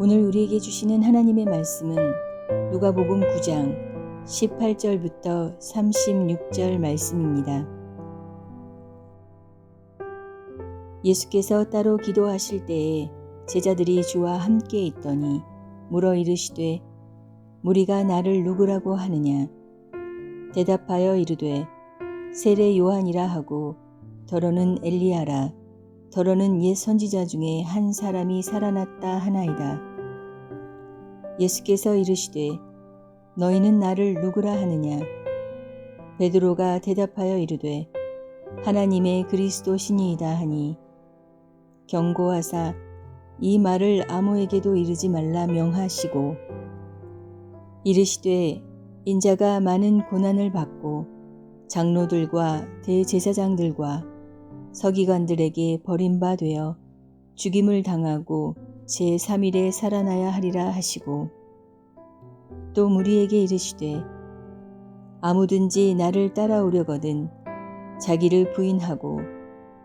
오늘 우리에게 주시는 하나님의 말씀은 누가복음 9장 18절부터 36절 말씀입니다. 예수께서 따로 기도하실 때에 제자들이 주와 함께 있더니 물어 이르시되 무리가 나를 누구라고 하느냐? 대답하여 이르되 세례 요한이라 하고 더러는 엘리야라 더러는 옛 선지자 중에 한 사람이 살아났다 하나이다. 예수께서 이르시되 너희는 나를 누구라 하느냐? 베드로가 대답하여 이르되 하나님의 그리스도시니이다 하니 경고하사 이 말을 아무에게도 이르지 말라 명하시고 이르시되 인자가 많은 고난을 받고 장로들과 대제사장들과 서기관들에게 버림받되어 죽임을 당하고 제3일에 살아나야 하리라 하시고 또 무리에게 이르시되 아무든지 나를 따라오려거든 자기를 부인하고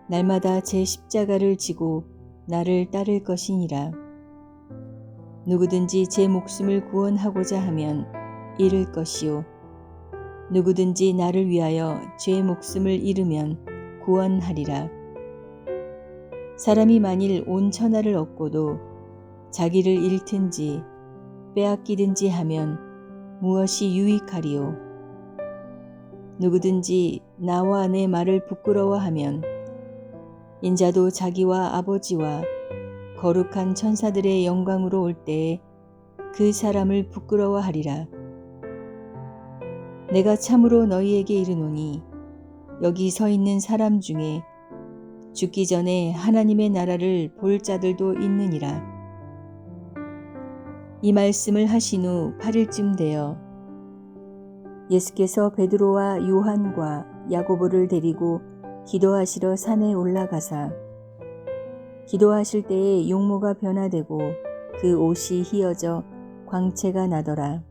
날마다 제 십자가를 지고 나를 따를 것이니라. 누구든지 제 목숨을 구원하고자 하면 잃을 것이요 누구든지 나를 위하여 제 목숨을 잃으면 구원하리라. 사람이 만일 온 천하를 얻고도 자기를 잃든지 빼앗기든지 하면 무엇이 유익하리요? 누구든지 나와 내 말을 부끄러워하면 인자도 자기와 아버지와 거룩한 천사들의 영광으로 올 때에 그 사람을 부끄러워하리라. 내가 참으로 너희에게 이르노니 여기 서 있는 사람 중에 죽기 전에 하나님의 나라를 볼 자들도 있느니라. 이 말씀을 하신 후 8일쯤 되어 예수께서 베드로와 요한과 야고보를 데리고 기도하시러 산에 올라가사 기도하실 때에 용모가 변화되고 그 옷이 휘어져 광채가 나더라.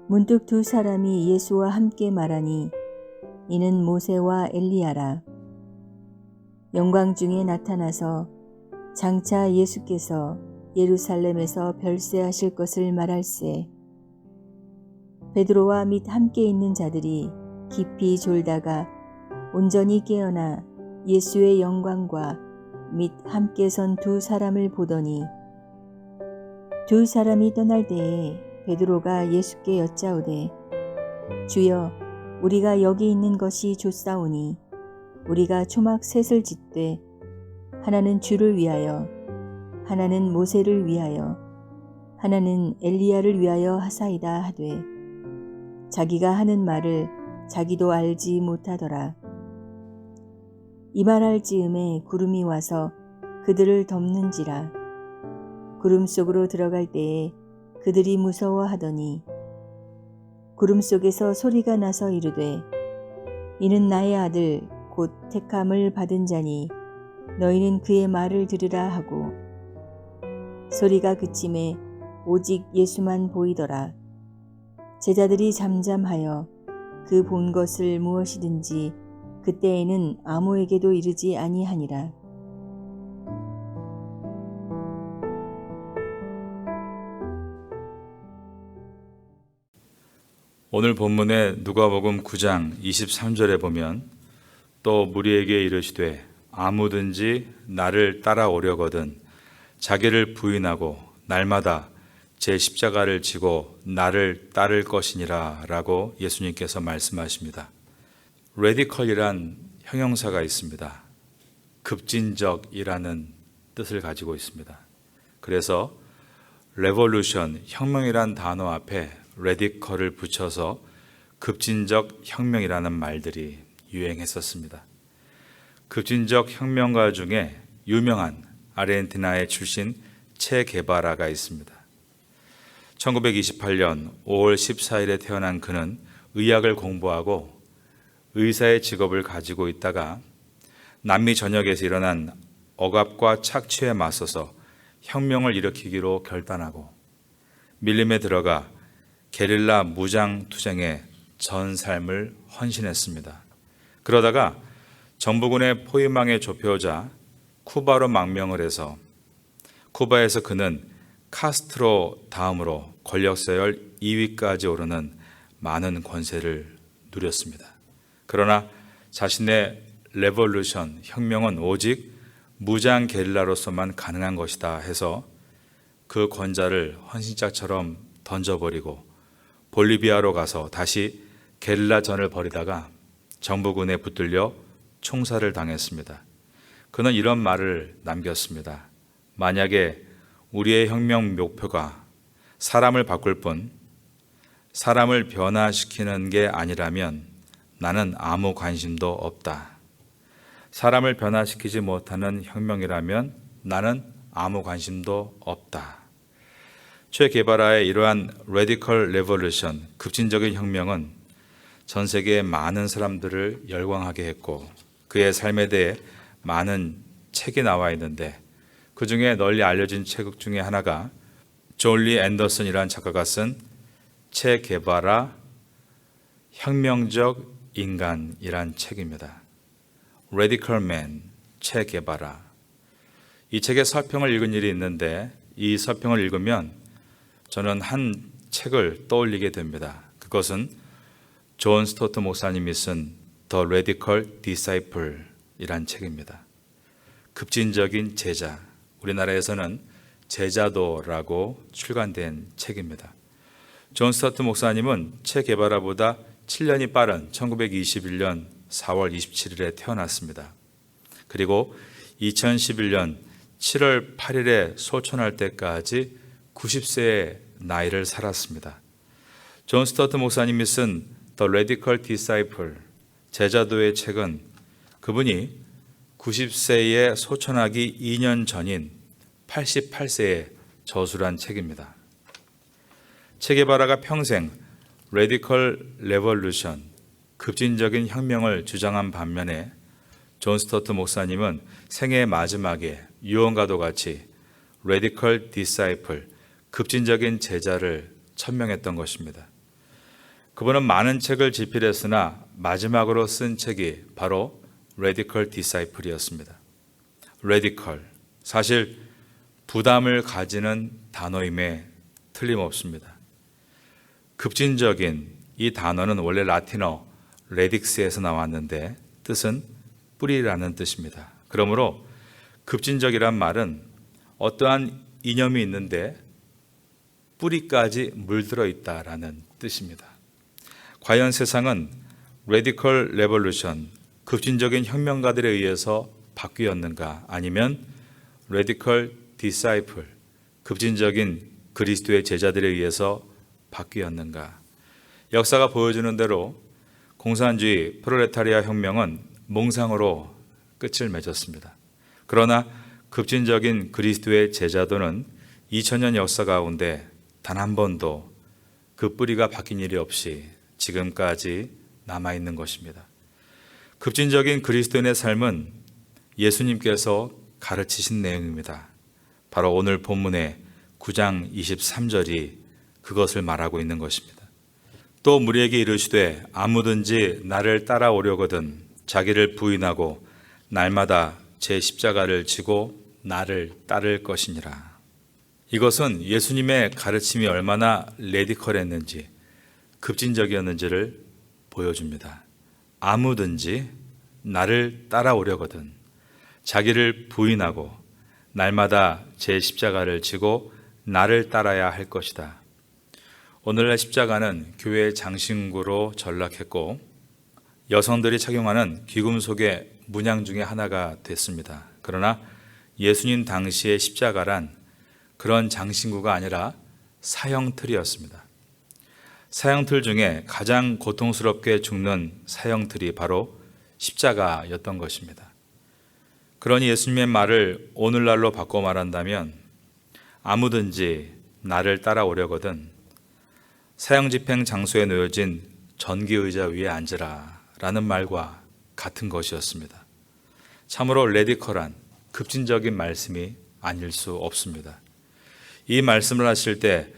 문득 두 사람이 예수와 함께 말하니 이는 모세와 엘리야라. 영광 중에 나타나서 장차 예수께서 예루살렘에서 별세하실 것을 말할세. 베드로와 및 함께 있는 자들이 깊이 졸다가 온전히 깨어나 예수의 영광과 및 함께 선 두 사람을 보더니 두 사람이 떠날 때에 베드로가 예수께 여짜오되 주여 우리가 여기 있는 것이 좋사오니 우리가 초막 셋을 짓되 하나는 주를 위하여 하나는 모세를 위하여 하나는 엘리야를 위하여 하사이다 하되 자기가 하는 말을 자기도 알지 못하더라. 이 말할 즈음에 구름이 와서 그들을 덮는지라. 구름 속으로 들어갈 때에 그들이 무서워하더니 구름 속에서 소리가 나서 이르되 이는 나의 아들 곧 택함을 받은 자니 너희는 그의 말을 들으라 하고 소리가 그침에 오직 예수만 보이더라. 제자들이 잠잠하여 그 본 것을 무엇이든지 그때에는 아무에게도 이르지 아니하니라. 오늘 본문의 누가복음 9장 23절에 보면 또 무리에게 이르시되 아무든지 나를 따라오려거든 자기를 부인하고 날마다 제 십자가를 지고 나를 따를 것이니라 라고 예수님께서 말씀하십니다. 레디컬이란 형용사가 있습니다. 급진적이라는 뜻을 가지고 있습니다. 그래서 레볼루션, 혁명이란 단어 앞에 레디컬을 붙여서 급진적 혁명이라는 말들이 유행했었습니다. 급진적 혁명가 중에 유명한 아르헨티나의 출신 체 게바라가 있습니다. 1928년 5월 14일에 태어난 그는 의학을 공부하고 의사의 직업을 가지고 있다가 남미 전역에서 일어난 억압과 착취에 맞서서 혁명을 일으키기로 결단하고 밀림에 들어가 게릴라 무장 투쟁에 전 삶을 헌신했습니다. 그러다가 정부군의 포위망에 좁혀오자 쿠바로 망명을 해서 쿠바에서 그는 카스트로 다음으로 권력 서열 2위까지 오르는 많은 권세를 누렸습니다. 그러나 자신의 레볼루션, 혁명은 오직 무장 게릴라로서만 가능한 것이다 해서 그 권좌를 헌신짝처럼 던져버리고 볼리비아로 가서 다시 게릴라전을 벌이다가 정부군에 붙들려 총살을 당했습니다. 그는 이런 말을 남겼습니다. 만약에 우리의 혁명 목표가 사람을 바꿀 뿐 사람을 변화시키는 게 아니라면 나는 아무 관심도 없다. 사람을 변화시키지 못하는 혁명이라면 나는 아무 관심도 없다. 체 게바라의 이러한 레디컬 레볼루션, 급진적인 혁명은 전 세계의 많은 사람들을 열광하게 했고 그의 삶에 대해 많은 책이 나와 있는데 그 중에 널리 알려진 책 중에 하나가 존 리 앤더슨이라는 작가가 쓴 체 게바라 혁명적 인간이란 책입니다. Radical Man, 체 게바라. 이 책의 서평을 읽은 일이 있는데 이 서평을 읽으면 저는 한 책을 떠올리게 됩니다. 그것은 존 스토트 목사님이 쓴 The Radical Disciple 이란 책입니다. 급진적인 제자, 우리나라에서는 제자도라고 출간된 책입니다. 존 스토트 목사님은 체 게바라보다 7년이 빠른 1921년 4월 27일에 태어났습니다. 그리고 2011년 7월 8일에 소천할 때까지 90세의 나이를 살았습니다. 존 스토트 목사님이 쓴 The Radical Disciple, 제자도의 책은 그분이 90세에 소천하기 2년 전인 88세에 저술한 책입니다. 체 게바라가 평생 레디컬 레볼루션, 급진적인 혁명을 주장한 반면에 존 스토트 목사님은 생애의 마지막에 유언과도 같이 레디컬 디사이플, 급진적인 제자를 천명했던 것입니다. 그분은 많은 책을 집필했으나 마지막으로 쓴 책이 바로 레디컬 디사이플이었습니다. 레디컬, 사실 부담을 가지는 단어임에 틀림없습니다. 급진적인 이 단어는 원래 라틴어 레딕스에서 나왔는데 뜻은 뿌리라는 뜻입니다. 그러므로 급진적이란 말은 어떠한 이념이 있는데 뿌리까지 물들어 있다라는 뜻입니다. 과연 세상은 레디컬 레볼루션, 급진적인 혁명가들에 의해서 바뀌었는가 아니면 레디컬 디사이플, 급진적인 그리스도의 제자들에 의해서 바뀌었는가? 역사가 보여주는 대로 공산주의 프롤레타리아 혁명은 몽상으로 끝을 맺었습니다. 그러나 급진적인 그리스도의 제자도는 2000년 역사 가운데 단 한 번도 그 뿌리가 바뀐 일이 없이 지금까지 남아있는 것입니다. 급진적인 그리스도인의 삶은 예수님께서 가르치신 내용입니다. 바로 오늘 본문의 9장 23절이 그것을 말하고 있는 것입니다. 또 무리에게 이르시되 아무든지 나를 따라오려거든 자기를 부인하고 날마다 제 십자가를 지고 나를 따를 것이니라. 이것은 예수님의 가르침이 얼마나 레디컬했는지 급진적이었는지를 보여줍니다. 아무든지 나를 따라오려거든 자기를 부인하고 날마다 제 십자가를 지고 나를 따라야 할 것이다. 오늘날 십자가는 교회의 장신구로 전락했고 여성들이 착용하는 귀금속의 문양 중에 하나가 됐습니다. 그러나 예수님 당시의 십자가란 그런 장신구가 아니라 사형틀이었습니다. 사형틀 중에 가장 고통스럽게 죽는 사형틀이 바로 십자가였던 것입니다. 그러니 예수님의 말을 오늘날로 바꿔 말한다면 아무든지 나를 따라오려거든 사형집행 장소에 놓여진 전기의자 위에 앉으라 라는 말과 같은 것이었습니다. 참으로 레디컬한 급진적인 말씀이 아닐 수 없습니다. 이 말씀을 하실 때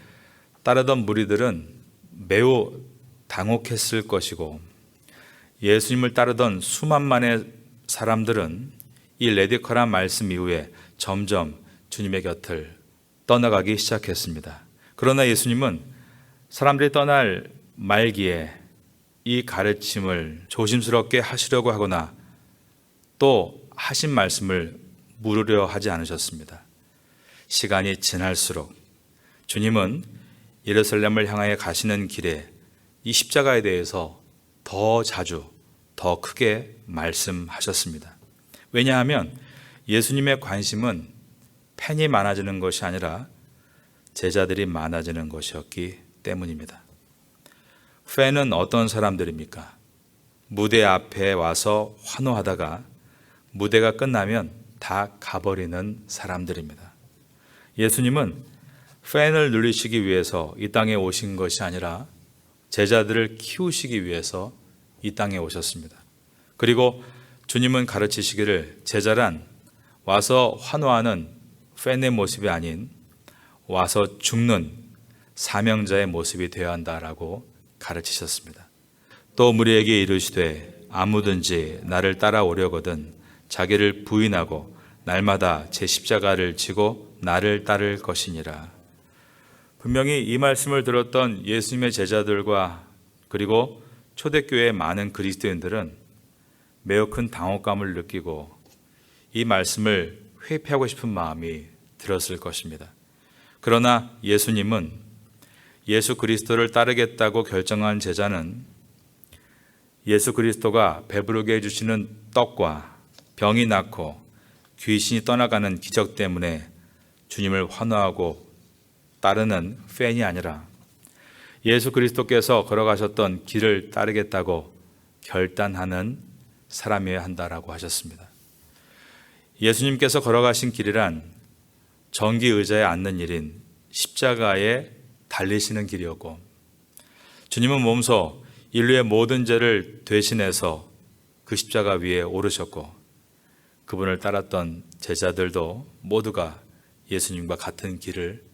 따르던 무리들은 매우 당혹했을 것이고 예수님을 따르던 수만만의 사람들은 이 레디컬한 말씀 이후에 점점 주님의 곁을 떠나가기 시작했습니다. 그러나 예수님은 사람들이 떠날 말기에 이 가르침을 조심스럽게 하시려고 하거나 또 하신 말씀을 물으려 하지 않으셨습니다. 시간이 지날수록 주님은 예루살렘을 향하여 가시는 길에 이 십자가에 대해서 더 자주, 더 크게 말씀하셨습니다. 왜냐하면 예수님의 관심은 팬이 많아지는 것이 아니라 제자들이 많아지는 것이었기 때문입니다. 팬은 어떤 사람들입니까? 무대 앞에 와서 환호하다가 무대가 끝나면 다 가버리는 사람들입니다. 예수님은 팬을 누리시기 위해서 이 땅에 오신 것이 아니라 제자들을 키우시기 위해서 이 땅에 오셨습니다. 그리고 주님은 가르치시기를 제자란 와서 환호하는 팬의 모습이 아닌 와서 죽는 사명자의 모습이 되어야 한다라고 가르치셨습니다. 또 무리에게 이르시되 아무든지 나를 따라오려거든 자기를 부인하고 날마다 제 십자가를 지고 나를 따를 것이니라. 분명히 이 말씀을 들었던 예수님의 제자들과 그리고 초대교회의 많은 그리스도인들은 매우 큰 당혹감을 느끼고 이 말씀을 회피하고 싶은 마음이 들었을 것입니다. 그러나 예수님은 예수 그리스도를 따르겠다고 결정한 제자는 예수 그리스도가 배부르게 해주시는 떡과 병이 낫고 귀신이 떠나가는 기적 때문에 주님을 환호하고 따르는 팬이 아니라 예수 그리스도께서 걸어가셨던 길을 따르겠다고 결단하는 사람이어야 한다라고 하셨습니다. 예수님께서 걸어가신 길이란 전기 의자에 앉는 일인 십자가에 달리시는 길이었고 주님은 몸소 인류의 모든 죄를 대신해서 그 십자가 위에 오르셨고 그분을 따랐던 제자들도 모두가 예수님과 같은 길을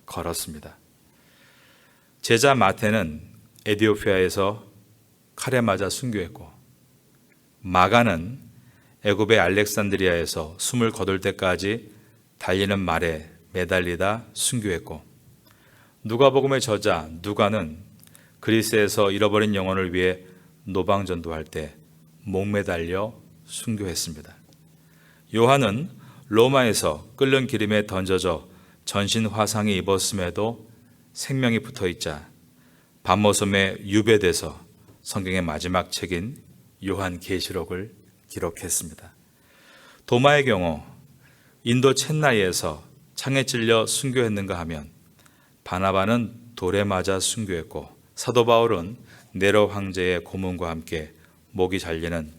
걸었습니다. 제자 마태는 에티오피아에서 칼에 맞아 순교했고 마가는 애굽의 알렉산드리아에서 숨을 거둘 때까지 달리는 말에 매달리다 순교했고 누가복음의 저자 누가는 그리스에서 잃어버린 영혼을 위해 노방전도할 때 목매달려 순교했습니다. 요한은 로마에서 끓는 기름에 던져져 전신 화상이 입었음에도 생명이 붙어있자 밤모섬에 유배돼서 성경의 마지막 책인 요한계시록을 기록했습니다. 도마의 경우 인도 첸나이에서 창에 찔려 순교했는가 하면 바나바는 돌에 맞아 순교했고 사도 바울은 네로 황제의 고문과 함께 목이 잘리는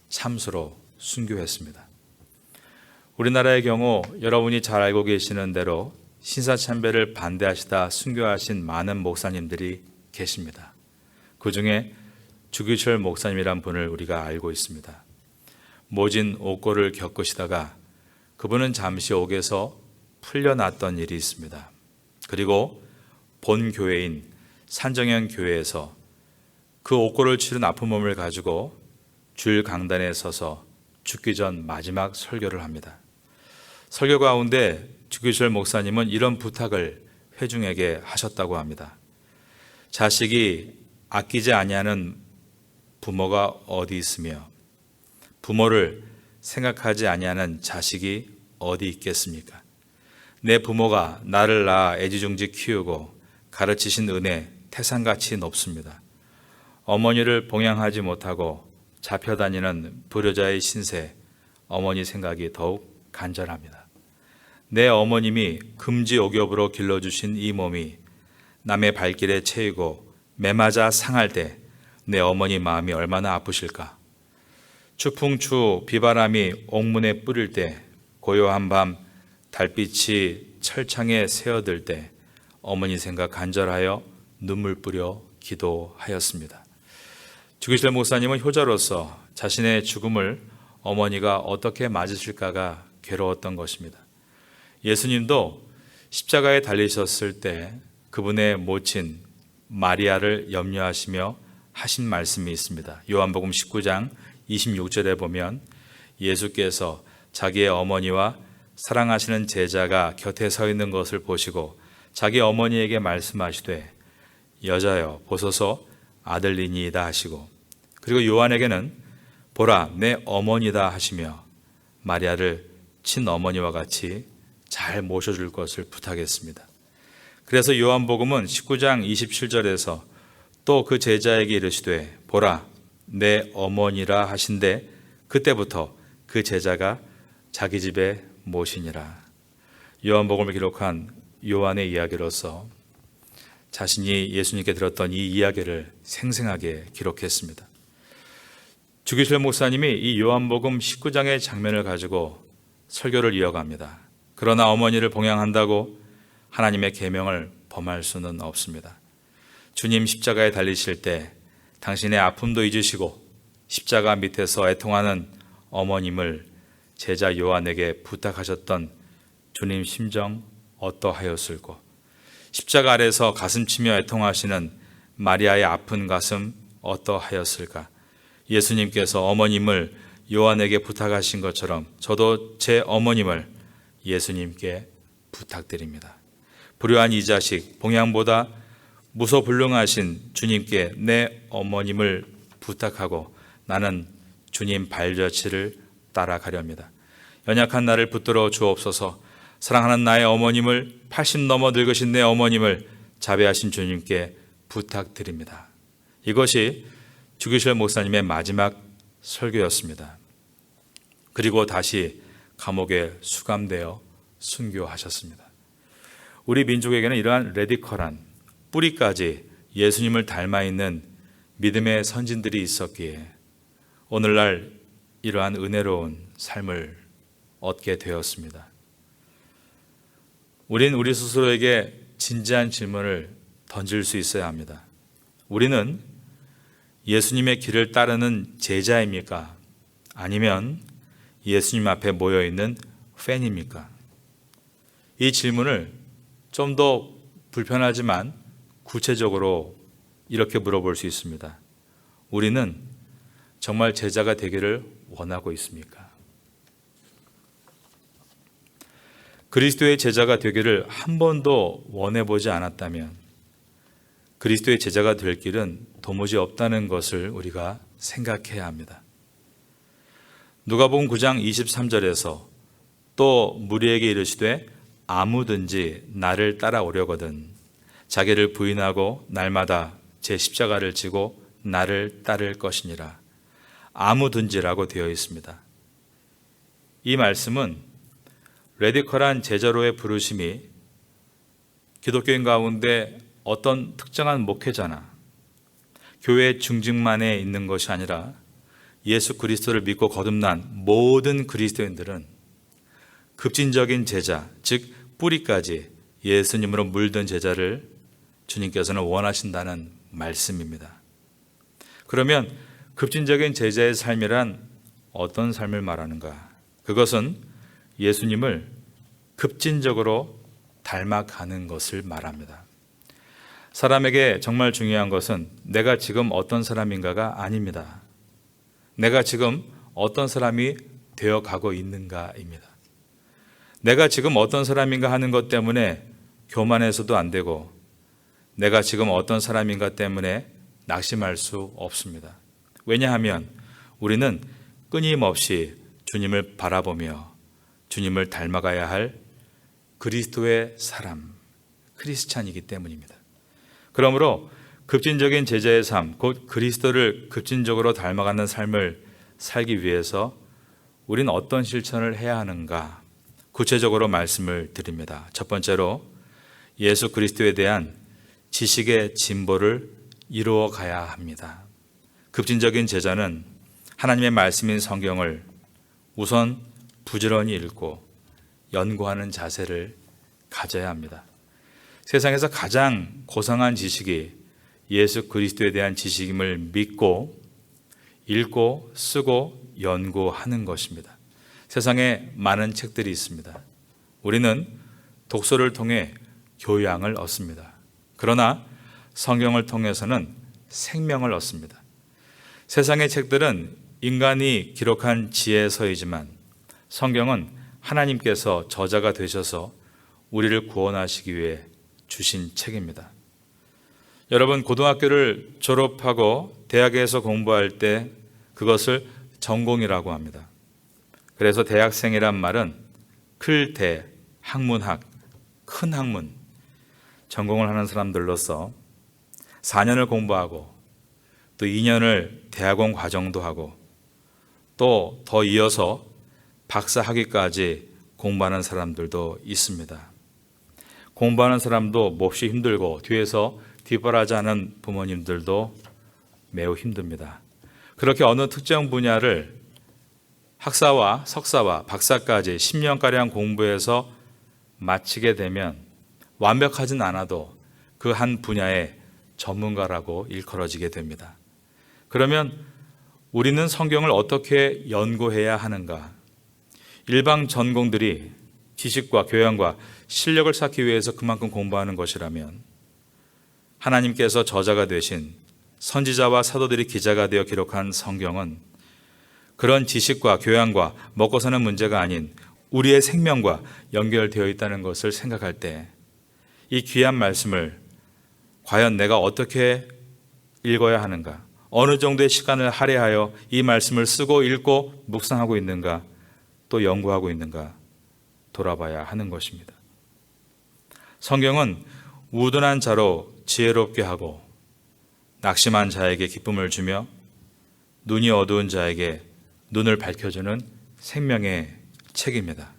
참수로 순교했습니다. 우리나라의 경우 여러분이 잘 알고 계시는 대로 신사참배를 반대하시다 순교하신 많은 목사님들이 계십니다. 그 중에 주규철 목사님이란 분을 우리가 알고 있습니다. 모진 옥고를 겪으시다가 그분은 잠시 옥에서 풀려났던 일이 있습니다. 그리고 본 교회인 산정현 교회에서 그 옥고를 치른 아픈 몸을 가지고 줄 강단에 서서 죽기 전 마지막 설교를 합니다. 설교 가운데 주규철 목사님은 이런 부탁을 회중에게 하셨다고 합니다. 자식이 아끼지 아니하는 부모가 어디 있으며 부모를 생각하지 아니하는 자식이 어디 있겠습니까? 내 부모가 나를 낳아 애지중지 키우고 가르치신 은혜 태산같이 높습니다. 어머니를 봉양하지 못하고 잡혀다니는 불효자의 신세, 어머니 생각이 더욱 간절합니다. 내 어머님이 금지옥엽으로 길러주신 이 몸이 남의 발길에 채이고 매맞아 상할 때 내 어머니 마음이 얼마나 아프실까? 추풍추 비바람이 옥문에 뿌릴 때 고요한 밤 달빛이 철창에 새어들 때 어머니 생각 간절하여 눈물 뿌려 기도하였습니다. 주기철 목사님은 효자로서 자신의 죽음을 어머니가 어떻게 맞으실까가 괴로웠던 것입니다. 예수님도 십자가에 달리셨을 때 그분의 모친 마리아를 염려하시며 하신 말씀이 있습니다. 요한복음 19장 26절에 보면 예수께서 자기의 어머니와 사랑하시는 제자가 곁에 서 있는 것을 보시고 자기 어머니에게 말씀하시되 여자여 보소서 아들이니이다 하시고, 그리고 요한에게는 보라 내 어머니다 하시며 마리아를 친어머니와 같이 잘 모셔줄 것을 부탁했습니다. 그래서 요한복음은 19장 27절에서 또 그 제자에게 이르시되 보라 내 어머니라 하신데, 그때부터 그 제자가 자기 집에 모시니라. 요한복음을 기록한 요한의 이야기로서 자신이 예수님께 들었던 이 이야기를 생생하게 기록했습니다. 주기철 목사님이 이 요한복음 19장의 장면을 가지고 설교를 이어갑니다. 그러나 어머니를 봉양한다고 하나님의 계명을 범할 수는 없습니다. 주님 십자가에 달리실 때 당신의 아픔도 잊으시고 십자가 밑에서 애통하는 어머님을 제자 요한에게 부탁하셨던 주님 심정 어떠하였을꼬? 십자가 아래서 가슴치며 애통하시는 마리아의 아픈 가슴 어떠하였을까? 예수님께서 어머님을 요한에게 부탁하신 것처럼 저도 제 어머님을 예수님께 부탁드립니다. 불효한 이 자식 봉양보다 무소불능하신 주님께 내 어머님을 부탁하고 나는 주님 발자취를 따라가렵니다. 연약한 나를 붙들어 주옵소서. 사랑하는 나의 어머님을 80 넘어 늙으신 내 어머님을 자비하신 주님께 부탁드립니다. 이것이 주기철 목사님의 마지막 설교였습니다. 그리고 다시 감옥에 수감되어 순교하셨습니다. 우리 민족에게는 이러한 레디컬한 뿌리까지 예수님을 닮아 있는 믿음의 선진들이 있었기에 오늘날 이러한 은혜로운 삶을 얻게 되었습니다. 우린 우리 스스로에게 진지한 질문을 던질 수 있어야 합니다. 우리는 예수님의 길을 따르는 제자입니까? 아니면 예수님 앞에 모여있는 팬입니까? 이 질문을 좀 더 불편하지만 구체적으로 이렇게 물어볼 수 있습니다. 우리는 정말 제자가 되기를 원하고 있습니까? 그리스도의 제자가 되기를 한 번도 원해보지 않았다면 그리스도의 제자가 될 길은 도무지 없다는 것을 우리가 생각해야 합니다. 누가복음 9장 23절에서 또 무리에게 이르시되 아무든지 나를 따라오려거든 자기를 부인하고 날마다 제 십자가를 지고 나를 따를 것이니라. 아무든지라고 되어 있습니다. 이 말씀은 레디컬한 제자로의 부르심이 기독교인 가운데 어떤 특정한 목회자나 교회 중직만에 있는 것이 아니라 예수 그리스도를 믿고 거듭난 모든 그리스도인들은 급진적인 제자, 즉 뿌리까지 예수님으로 물든 제자를 주님께서는 원하신다는 말씀입니다. 그러면 급진적인 제자의 삶이란 어떤 삶을 말하는가? 그것은 예수님을 급진적으로 닮아가는 것을 말합니다. 사람에게 정말 중요한 것은 내가 지금 어떤 사람인가가 아닙니다. 내가 지금 어떤 사람이 되어가고 있는가입니다. 내가 지금 어떤 사람인가 하는 것 때문에 교만해서도 안 되고 내가 지금 어떤 사람인가 때문에 낙심할 수 없습니다. 왜냐하면 우리는 끊임없이 주님을 바라보며 주님을 닮아가야 할 그리스도의 사람, 크리스찬이기 때문입니다. 그러므로 급진적인 제자의 삶, 곧 그리스도를 급진적으로 닮아가는 삶을 살기 위해서 우리는 어떤 실천을 해야 하는가? 구체적으로 말씀을 드립니다. 첫 번째로 예수 그리스도에 대한 지식의 진보를 이루어 가야 합니다. 급진적인 제자는 하나님의 말씀인 성경을 우선 부지런히 읽고 연구하는 자세를 가져야 합니다. 세상에서 가장 고상한 지식이 예수 그리스도에 대한 지식임을 믿고 읽고 쓰고 연구하는 것입니다. 세상에 많은 책들이 있습니다. 우리는 독서를 통해 교양을 얻습니다. 그러나 성경을 통해서는 생명을 얻습니다. 세상의 책들은 인간이 기록한 지혜서이지만 성경은 하나님께서 저자가 되셔서 우리를 구원하시기 위해 주신 책입니다. 여러분, 고등학교를 졸업하고 대학에서 공부할 때 그것을 전공이라고 합니다. 그래서 대학생이란 말은 클대, 학문학, 큰 학문, 전공을 하는 사람들로서 4년을 공부하고 또 2년을 대학원 과정도 하고 또 더 이어서 박사 학위까지 공부하는 사람들도 있습니다. 공부하는 사람도 몹시 힘들고 뒤에서 뒷바라지하는 부모님들도 매우 힘듭니다. 그렇게 어느 특정 분야를 학사와 석사와 박사까지 10년가량 공부해서 마치게 되면 완벽하진 않아도 그 한 분야의 전문가라고 일컬어지게 됩니다. 그러면 우리는 성경을 어떻게 연구해야 하는가? 일반 전공들이 지식과 교양과 실력을 쌓기 위해서 그만큼 공부하는 것이라면 하나님께서 저자가 되신 선지자와 사도들이 기자가 되어 기록한 성경은 그런 지식과 교양과 먹고 사는 문제가 아닌 우리의 생명과 연결되어 있다는 것을 생각할 때 이 귀한 말씀을 과연 내가 어떻게 읽어야 하는가? 어느 정도의 시간을 할애하여 이 말씀을 쓰고 읽고 묵상하고 있는가? 또 연구하고 있는가? 돌아봐야 하는 것입니다. 성경은 우둔한 자로 지혜롭게 하고 낙심한 자에게 기쁨을 주며 눈이 어두운 자에게 눈을 밝혀주는 생명의 책입니다.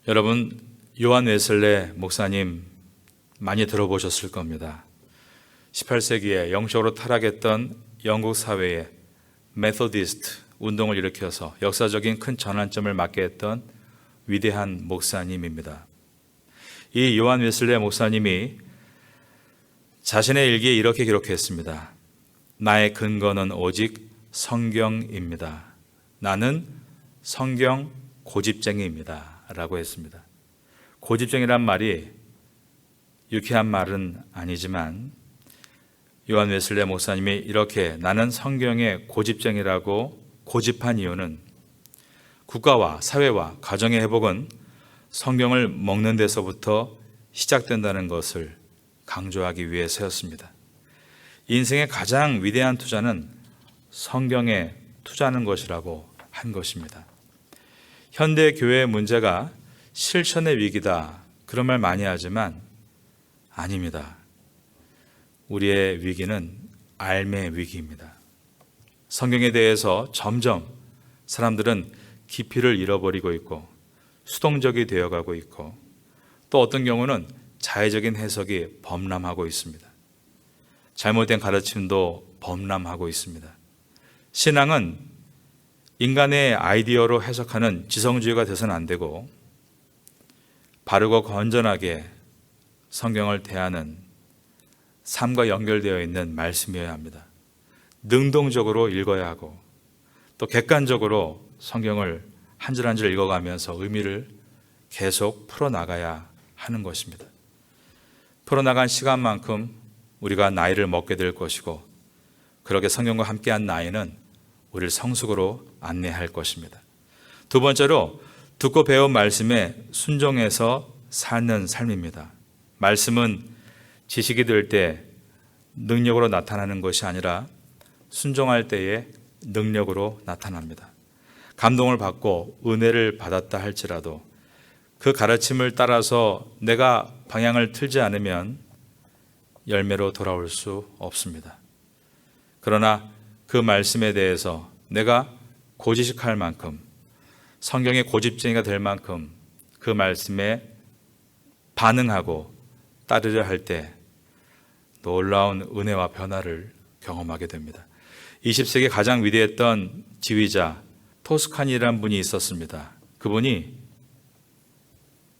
여러분, 요한 웨슬레 목사님 많이 들어보셨을 겁니다. 18세기에 영적으로 타락했던 영국 사회에 메소디스트 운동을 일으켜서 역사적인 큰 전환점을 맞게 했던 위대한 목사님입니다. 이 요한 웨슬레 목사님이 자신의 일기에 이렇게 기록했습니다. 나의 근거는 오직 성경입니다. 나는 성경 고집쟁이입니다. 라고 했습니다. 고집쟁이란 말이 유쾌한 말은 아니지만 요한 웨슬레 목사님이 이렇게 나는 성경의 고집쟁이라고 고집한 이유는 국가와 사회와 가정의 회복은 성경을 먹는 데서부터 시작된다는 것을 강조하기 위해서였습니다. 인생의 가장 위대한 투자는 성경에 투자하는 것이라고 한 것입니다. 현대 교회의 문제가 실천의 위기다, 그런 말 많이 하지만 아닙니다. 우리의 위기는 삶의 위기입니다. 성경에 대해서 점점 사람들은 깊이를 잃어버리고 있고 수동적이 되어가고 있고 또 어떤 경우는 자의적인 해석이 범람하고 있습니다. 잘못된 가르침도 범람하고 있습니다. 신앙은 인간의 아이디어로 해석하는 지성주의가 돼서는 안 되고 바르고 건전하게 성경을 대하는 삶과 연결되어 있는 말씀이어야 합니다. 능동적으로 읽어야 하고 또 객관적으로 성경을 한 줄 한 줄 읽어가면서 의미를 계속 풀어나가야 하는 것입니다. 풀어나간 시간만큼 우리가 나이를 먹게 될 것이고 그렇게 성경과 함께한 나이는 우리를 성숙으로 안내할 것입니다. 두 번째로 듣고 배운 말씀에 순종해서 사는 삶입니다. 말씀은 지식이 될 때 능력으로 나타나는 것이 아니라 순종할 때에 능력으로 나타납니다. 감동을 받고 은혜를 받았다 할지라도 그 가르침을 따라서 내가 방향을 틀지 않으면 열매로 돌아올 수 없습니다. 그러나 그 말씀에 대해서 내가 고지식할 만큼 성경의 고집쟁이가 될 만큼 그 말씀에 반응하고 따르려 할 때 놀라운 은혜와 변화를 경험하게 됩니다. 20세기 가장 위대했던 지휘자 토스카니라는 분이 있었습니다. 그분이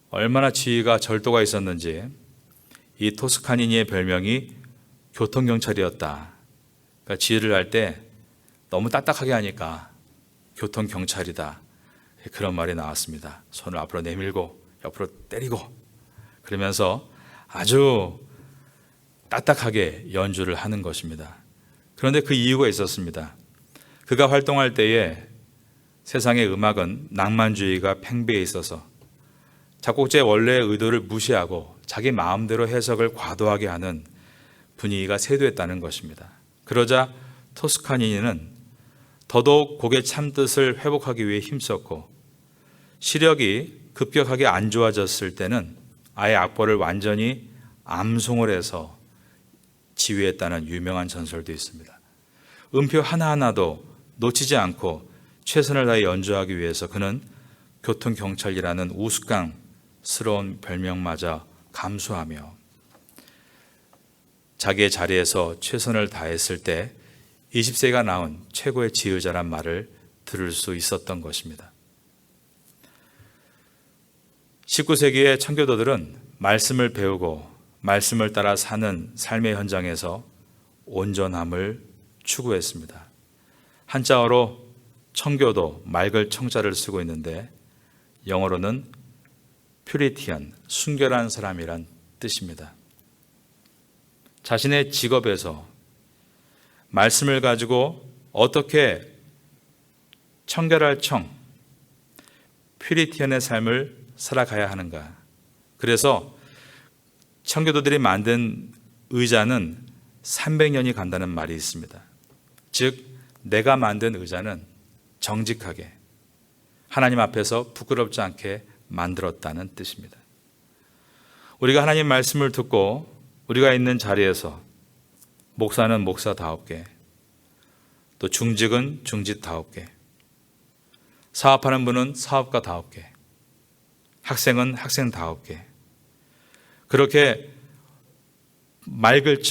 얼마나 지위가 절도가 있었는지 이 토스카니의 별명이 교통경찰이었다. 그러니까 지휘를 할 때 너무 딱딱하게 하니까 교통경찰이다. 그런 말이 나왔습니다. 손을 앞으로 내밀고 옆으로 때리고 그러면서 아주 딱딱하게 연주를 하는 것입니다. 그런데 그 이유가 있었습니다. 그가 활동할 때에 세상의 음악은 낭만주의가 팽배해 있어서 작곡자의 원래의 의도를 무시하고 자기 마음대로 해석을 과도하게 하는 분위기가 세도했다는 것입니다. 그러자 토스카니니는 더더욱 곡의 참뜻을 회복하기 위해 힘썼고, 시력이 급격하게 안 좋아졌을 때는 아예 악보를 완전히 암송을 해서 지휘했다는 유명한 전설도 있습니다. 음표 하나하나도 놓치지 않고 최선을 다해 연주하기 위해서 그는 교통경찰이라는 우스꽝스러운 별명마저 감수하며 자기의 자리에서 최선을 다했을 때 20세가 낳은 최고의 지휘자란 말을 들을 수 있었던 것입니다. 19세기의 청교도들은 말씀을 배우고 말씀을 따라 사는 삶의 현장에서 온전함을 추구했습니다. 한자어로 청교도, 맑을 청자를 쓰고 있는데 영어로는 퓨리티안, 순결한 사람이란 뜻입니다. 자신의 직업에서 말씀을 가지고 어떻게 청결할 퓨리티안의 삶을 살아가야 하는가. 그래서 청교도들이 만든 의자는 300년이 간다는 말이 있습니다. 즉, 내가 만든 의자는 정직하게 하나님 앞에서 부끄럽지 않게 만들었다는 뜻입니다. 우리가 하나님 말씀을 듣고 우리가 있는 자리에서 목사는 목사다웠게, 또 중직은 중직다웠게, 사업하는 분은 사업가다웠게, 학생은 학생다웠게, 그렇게 맑을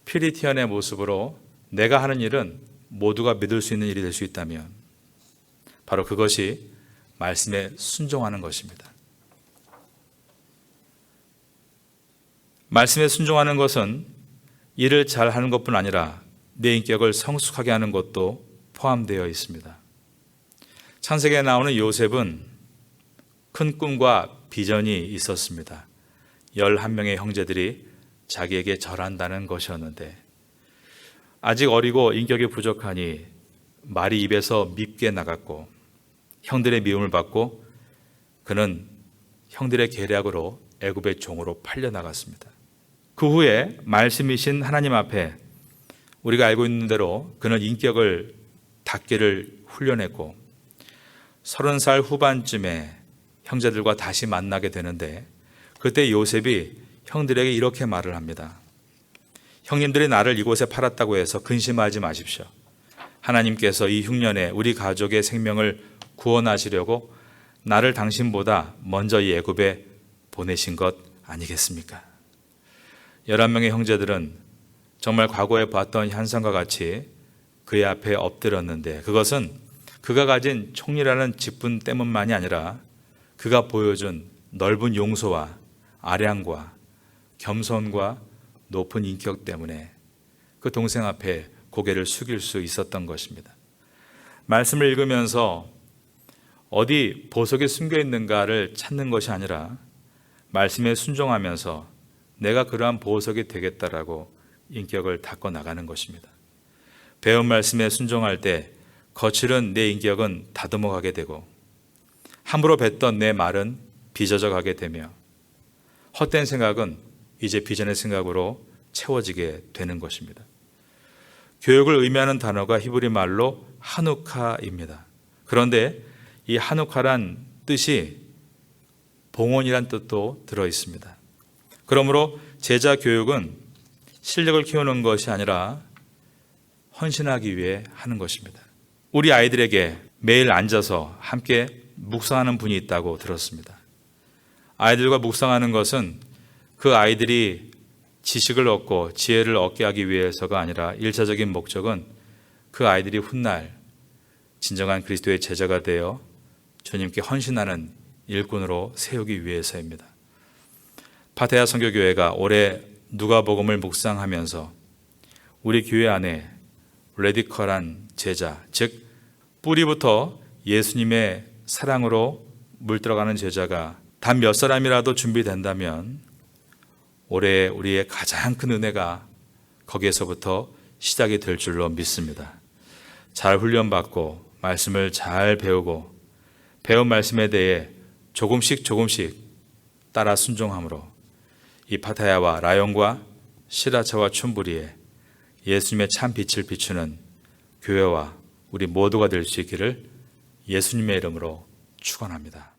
퓨리티안의 모습으로 내가 하는 일은 모두가 믿을 수 있는 일이 될 수 있다면 바로 그것이 말씀에 순종하는 것입니다. 말씀에 순종하는 것은 일을 잘하는 것뿐 아니라 내 인격을 성숙하게 하는 것도 포함되어 있습니다. 창세기에 나오는 요셉은 큰 꿈과 비전이 있었습니다. 11명의 형제들이 자기에게 절한다는 것이었는데 아직 어리고 인격이 부족하니 말이 입에서 밉게 나갔고 형들의 미움을 받고 그는 형들의 계략으로 애굽의 종으로 팔려나갔습니다. 그 후에 말씀이신 하나님 앞에 우리가 알고 있는 대로 그는 인격을 닦기를 훈련했고 30살 후반쯤에 형제들과 다시 만나게 되는데 그때 요셉이 형들에게 이렇게 말을 합니다. 형님들이 나를 이곳에 팔았다고 해서 근심하지 마십시오. 하나님께서 이 흉년에 우리 가족의 생명을 구원하시려고 나를 당신보다 먼저 이 애굽에 보내신 것 아니겠습니까? 11명의 형제들은 정말 과거에 봤던 현상과 같이 그의 앞에 엎드렸는데 그것은 그가 가진 총리라는 직분 때문만이 아니라 그가 보여준 넓은 용서와 아량과 겸손과 높은 인격 때문에 그 동생 앞에 고개를 숙일 수 있었던 것입니다. 말씀을 읽으면서 어디 보석이 숨겨 있는가를 찾는 것이 아니라 말씀에 순종하면서 내가 그러한 보석이 되겠다라고 인격을 닦아 나가는 것입니다. 배운 말씀에 순종할 때 거칠은 내 인격은 다듬어가게 되고 함부로 뱉던 내 말은 빚어져 가게 되며 헛된 생각은 이제 비전의 생각으로 채워지게 되는 것입니다. 교육을 의미하는 단어가 히브리 말로 하누카입니다. 그런데 이 하누카란 뜻이 봉헌이란 뜻도 들어 있습니다. 그러므로 제자 교육은 실력을 키우는 것이 아니라 헌신하기 위해 하는 것입니다. 우리 아이들에게 매일 앉아서 함께 묵상하는 분이 있다고 들었습니다. 아이들과 묵상하는 것은 그 아이들이 지식을 얻고 지혜를 얻게 하기 위해서가 아니라 일차적인 목적은 그 아이들이 훗날 진정한 그리스도의 제자가 되어 주님께 헌신하는 일꾼으로 세우기 위해서입니다. 파테아 선교교회가 올해 누가복음을 묵상하면서 우리 교회 안에 레디컬한 제자, 즉 뿌리부터 예수님의 사랑으로 물들어가는 제자가 단 몇 사람이라도 준비된다면 올해 우리의 가장 큰 은혜가 거기에서부터 시작이 될 줄로 믿습니다. 잘 훈련받고 말씀을 잘 배우고 배운 말씀에 대해 조금씩 따라 순종함으로 이 파타야와 라용과 시라차와 춘부리에 예수님의 참 빛을 비추는 교회와 우리 모두가 될 수 있기를 예수님의 이름으로 축원합니다.